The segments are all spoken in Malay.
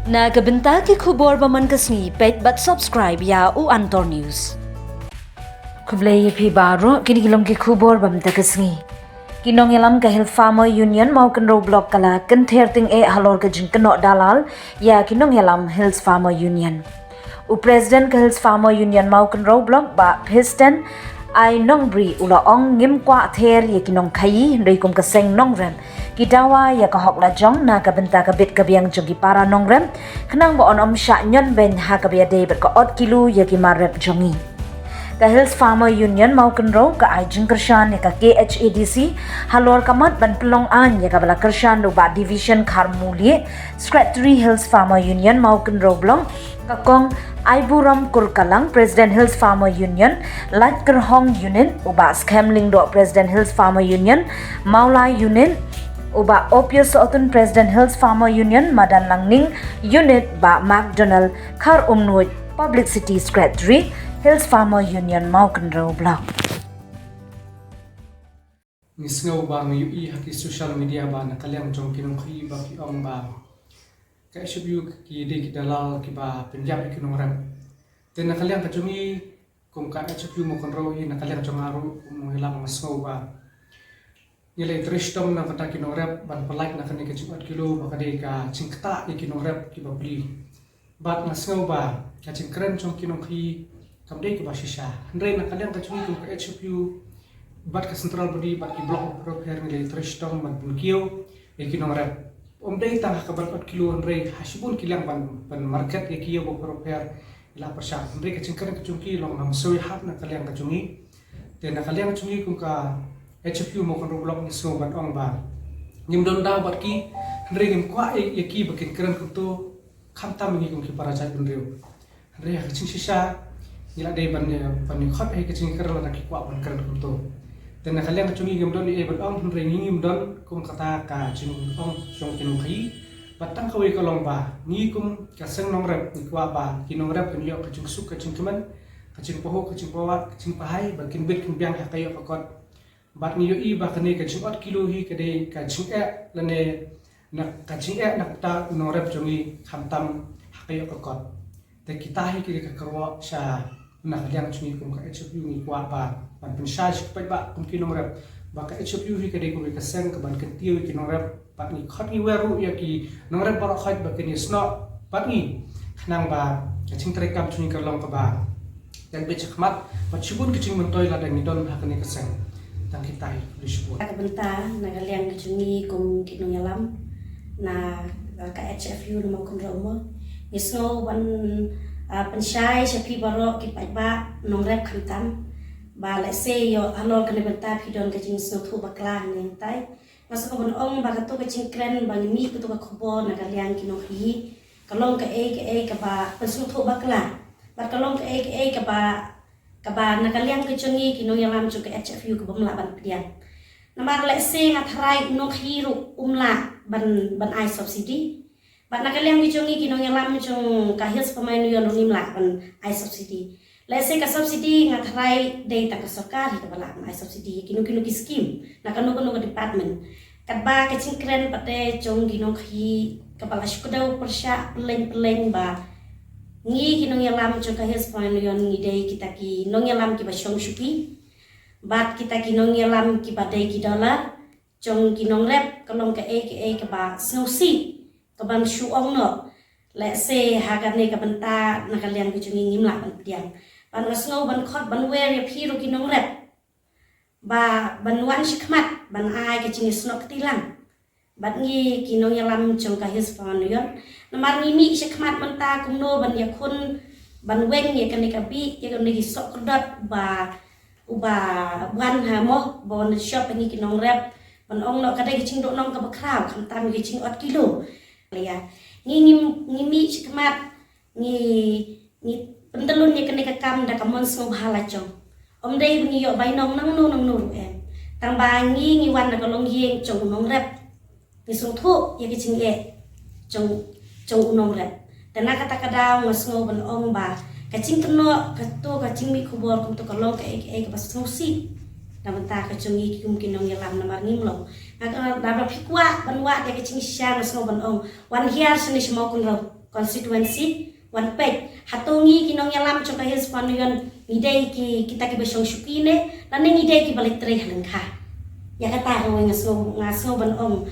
Nagabenta ki khubor baman kasni pet but subscribe ya u Antor News. Kublay pi baro kini kilom ki khubor bam takasni. Kinong yalam ka Health Farmer Union mau kenro blok kala kenther ting halor ka jing kenok dalal ya kinong yalam Health Farmer Union. U President ka Health Farmer Union mau kenro blok ba Piston ai nongbri ula ong ngim kwa ther ya kinong khai ndai kum ka seng nongrem kidawa ya ka hok la jong na ka benta ka bit ka biang jong ki para nongrem khnang bo on sha nyon ben ha ka bia de bet ka ot kilu ya ki marep jongi ka Health Farmer Union mau kenro ka ai jing kershan ya ka KHADC halor kamat ban pelong an ya ka bala kershan do ba division kharmuli Secretary Health Farmer Union mau kenro blong ka kong Aiburam Kurkalang President Health Farmer Union Lat Kerhong Unit uba Scamling do President Health Farmer Union Maulai Unit uba Opius Otun President Health Farmer Union Madan Langning Unit ba McDonald Khar Umnuit Publicity Secretary Health Farmer Union Maukenro Block Nisngaw ba ngayon haki social media ba nakaliang jong kinong khi ba ki ong ba kaya siya ki de ki dalal ki ba Punjab ki nong ram ten nakaliang ka jungi kung ka siya mo kon ro nakaliang jong aru mo hilang masngaw ba nilai tristom na kata ki nong rap ban palike na kani ka 4 kilo ba ka ka cingkta ki nong rap ki ba beli bat masngaw ba ka cingkren jong ki nong khi kam de ki ba shisha ndre nakaliang ka jungi kung ka siya bat ka central body bat ki block pro her nilai tristom ban bulkio ki nong rap day tang ka 4 kilo andre hasibun kilang ban market ya kiyo bo proper ila persya andre ka cingkar ka chungki long nam soi hap na kaliang ka chungi te na kaliang chungi kung ka HFU mo kon blok ni so ban ong ba nim don da bat ki andre ngim kwa ya ki ba kinkran ku to khamta mi kung ki para chat andre andre ka ching shisha ila day ban ni khot ai ka cingkar la ki kwa ban kran ku to dan nakaliang kacungi gam don e ban ong hndre ngim don kum kata ka chung ong song kinong khi batang kawi kalong ba ni kum kaseng nong rep ni kwa ba kinong rep ni yo kacung suk kacung kemen kacung poho kacung pawat kacung pahai ba kin bit kin biang ha kayo kakot bat ni yo i ba kane kacung 8 kilo hi kade kacung lane nak kacung nak ta nong rep chungi khamtam ha kayo kakot te kita hi ki ka karwa sha nakaliang chungi kum ka HFU ni kwa ba ban pensage pa ba kum kinong rep ba ka HFU hi kade kum ka seng ka ban kentiyo kinong rep pat ni khot ni weru ya ki nong rep ba khot ba kini sno pat ni nang ba ching tre kam chuni ka long ka ba dan be chakmat ba chibun ki ching montoy la dang ni don ha kani ka seng tang kita hi disebut ka benta nagaliang ka chuni kum kinong yalam na ka HFU no kum romo isno ban pensai sapi baro ki ba nong rep khantam ba la se yo alor kan benta pidon ka jing so thu bakla ning tai mas ko bon ong ba ka to ka jing kren ba mi ko to ka khobo na ka liang ki no hi ka long ka e ka ba pesu thu bakla ba ka long ka e ka ba na ka liang ka chungi ki no yalam chu ka HFU ka bom la ban pian na ba la se nga thrai no hi ru la ban ai subsidy ba na ka liang ki chungi ki no yalam chung ka his pa mai no yo no nim la ban ai subsidy Lese ka subsidi nga thrai data ka sarkar ka bala ai subsidi kinu ki scheme na kanu department kat ba ka cingkren pate chong gino khi ka bala shukdaw persya peleng ba ngi kinu yalam cho ka hes pan yon ngi dei kita ki nong yalam ki ba shong shupi bat kita ki nong yalam ki ba dei ki dollar chong ki nong rep ka long ka ka ba snowsi ka ban shu ong no lese haga ne ka benta na kalian ki chungi ngim la ban piang ban ngasngaw ban khot ban wer ya phiru ki nong rep ba ban wan shikmat ban ai ka chingi snok tilang bat ngi ki nong yalam chong ka his fan yon namar ngi mi shikmat menta kumno ban ya khun ban wen ya kan ka bi ya kan ki sok dot ba uba wan ha mo bon shop ngi ki nong rep ban ong no ka dai ki ching do nong ka ba kraw kham tam ki ching 8 kilo ya ngi mi shikmat ngi pentelun ni kena kam da kamon so hala chong dei ni yo bai nong nang nu em tang ba ngi wan da kolong yeng chong nong rep ni so thu ye ki ching chong nong rep ta na kata kada ngasngo ban ong ba ka ching kno ka to ka ching mi khubor kum to kolong ka ka ba so si da benta ka chungi kum kinong yalam na mar ngim long na da ba phikwa ban wa ka ching sha ngasngo ban ong wan hiar sini shmo kun ro constituency wan pek hatungi kinong yalam choka his panuyon idei ki kita ki besong shukine laning idei ki balik tre halengka ya kata ho ngaso ban om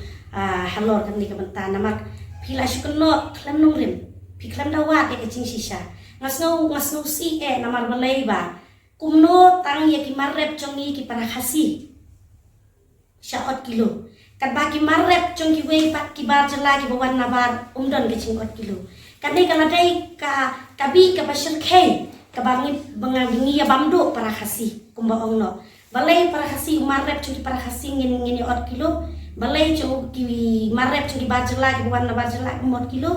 halor kan ni ka banta namak pila shukuno klam nungrim pi klam dawat e kaching shisha ngasno si namar balai ba kumno tang ye ki marrep chongi ki para khasi syaot kilo kat ba ki marrep chong ki wei pat ki bar jala ki bawan nabar umdon ki chingot kilo kani kala dai kabi ka pasir khe ka bangi bangi ya bamdu para khasi kumba ongno balai para khasi marrep chong ki para khasi ngini ot kilo balai chong ki marrep chong ki bar jala ki bawan nabar jala mot kilo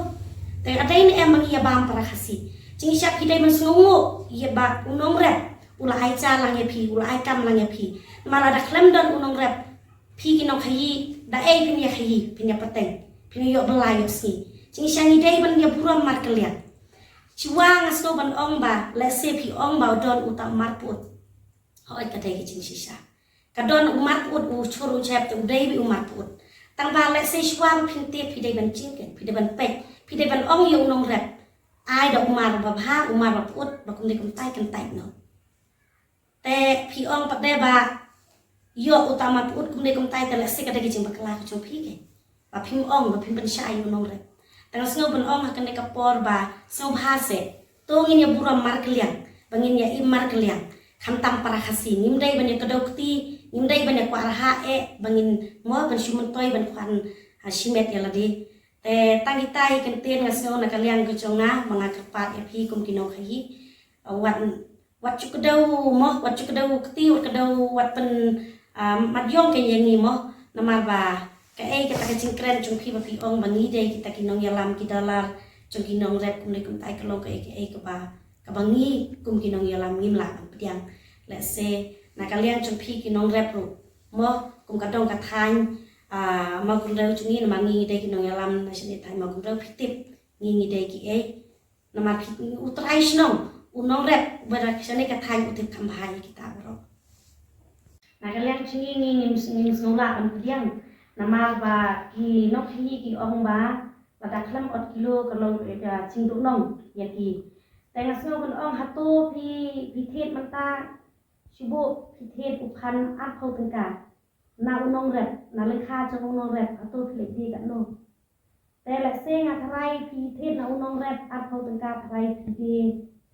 te adai ni mangi ya bam para khasi ching syak ki dai man snungu ye ba unong rep ula ai cha lang ye phi ula ai kam lang ye phi mala da klem don unong rep phi ki no khayi da ai phin ya khayi phin ya pateng phin yo belai yo si ching syangi dai ban ya buram mar kalian chiwa ngasno ban ong ba le se phi ong ba don uta mar put hoi ka dai ki ching sisa ka don umar put u churu chep tu dai bi umar put tang ba le se chiwa phin te phi dai ban ching ke phi dai ban pek phi dai ban ong yo unong rep ai da umar ba bha umar ba put ba kum dai kum tai kan tai no te phi ong pat dai ba yo utama put kum dai kum tai te le se ka dai ki ching ba kala chu phi ke ba phim ong ba phim ban sha yo unong rep tang snow ban ong hakan dai ka por ba snow bhase to ngin ya buram mar kliang bangin ya im mar kliang kham tam para khasi nim dai ban ya kadokti nim dai ban ya kwa ha bangin mo ban shumun toy ban khan shimet ya ladi te tangi tai kan ten ngasno na kaliang ko chonga mga kapat ya phi kum kino khayi wat chukdau mo wat chukdau kti wat kadau wat pen madyong ke yengi mo namar ba ka kita ka cingkren chung phi ba phi ong bangi dei kita kinong yalam ki dalar chung kinong rep kum ni kum tai kalong ka ka ba ka bangi kum kinong yalam ngim la pediang let's say na kalian chung phi kinong rep ru mo kum ka dong ka than ma kum dau chung ni mangi dei kinong yalam na sini thai ma kum dau phitip ngi dei ki na ma phi utrai snong unong rep bara sini ka than utip khambhai kita bro na kalian chung ngi snula kan pediang namar ba ki nok hi ki ong ba pada klam ot kilo kalau ada cingduk nong ya ki tengah sno kon ong hatu pi thet manta sibu pi thet uphan ap khau tengka na unong rep na lekha chong unong rep hatu pi di kan no te la se nga thrai pi thet na unong rep ap khau tengka thrai pi di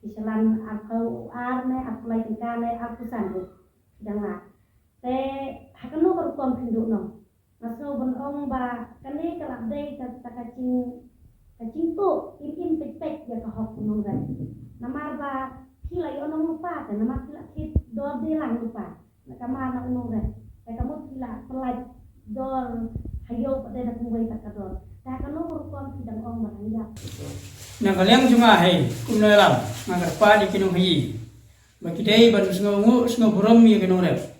pi salan ap khau ar ne ap lai tengka ne ap pusan ru dang la te hakano ko kom pinduk nong masuk ban ong ba kani kalap dei ka kacing tu im pek ya ka hok nong ran namar ba kila yo nong lupa ta namar kila kit dor de lang lupa na kamar na nong ran ka kamu kila pelaj dor hayo pada na kuwai ta ka dor ta kanu kom sidang ong ba ya na kaliang junga hai kumna lam ngar pa di kinong hi bagi dei ban sngo burom mi kinong rep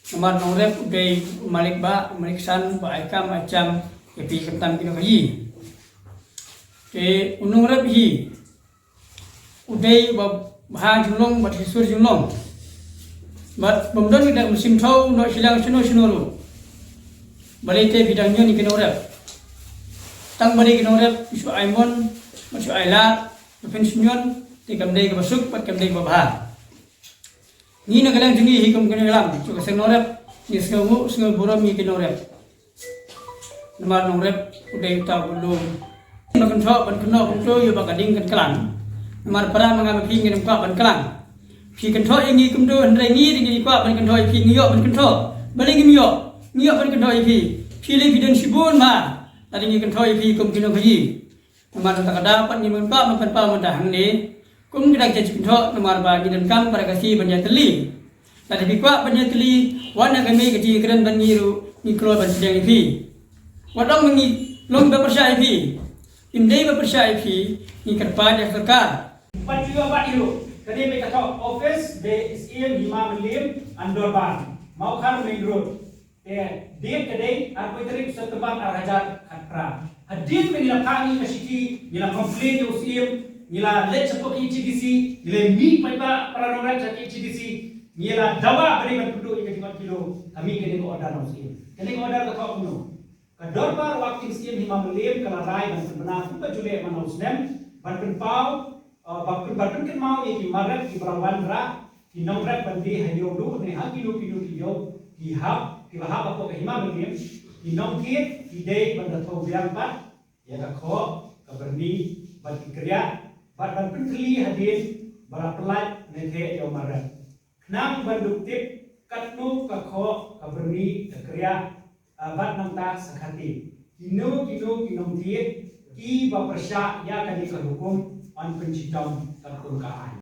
nomor nongrep udai malik ba maliksan ba aikam acam epi kentam kino hi ke unung rep hi udai ba bha junglong ba thisur junglong bat bomdon ida musim thau no silang sino ru balite bidangnya ni kino rep tang bari kino rep isu aimon isu aila pin sunyon tikam dei ka basuk pat kam dei ba bha ni na galang jungi hikum kena lam cuka senorep ni sengu buram ni kenorep namar norep udai ta belum makan thok ban keno kunto yo ba gading kan kelang namar para mangam phi ngin kwa ban kelang phi kan thok ingi kumdo ndrai ni ringi kwa ban kan thok phi ngiyo ban kan thok baling ngiyo ban kan thok phi le bidan sibun ma tadi ngi kan thok phi kum keno khayi namar ta kada pan ni ban pa man pa man dah ni kum kita jadi pintu nomor bagi dan kam pada kasih banyak teli. Tadi bikwa banyak teli warna kami kecil keren banyiru mikro banjeng ipi. Wadang mengi long bepercaya ipi. Indai bepercaya ipi ni kerpa yang serkar. Panjua badiru. Tadi mereka tahu office be isiem Imam Lim Andorban. Mau kan main road. Dia kedai apa itu setebang arajar khatra. Hadir mengira kami kasih nila komplain yang isiem nila let sepok ICDC, nila mi paiba para nongrat sa ICDC, nila dawa beri berpenduk ikan 5 kilo, kami kena order nasi. Kena order ke kau puno. Kadorbar waktu SEM hima melim kalarai ban benar pun jule manausnem ban penpau ban mau ki maret ki berawan ra ki nongret ban di hayo du ne ha kilo ki hab apa ke hima melim ki nongkit ki dei ban da thau biang pat ya ka kho ka berni ban ki kriya ban penkli hadin bara pelat ne the yo maret nang ban duktip katnu ka kho ka berni ka kriya bat nang ta sakati kino kinom tiet ki ba persya ya kani ka hukum an pencitom terkulkaan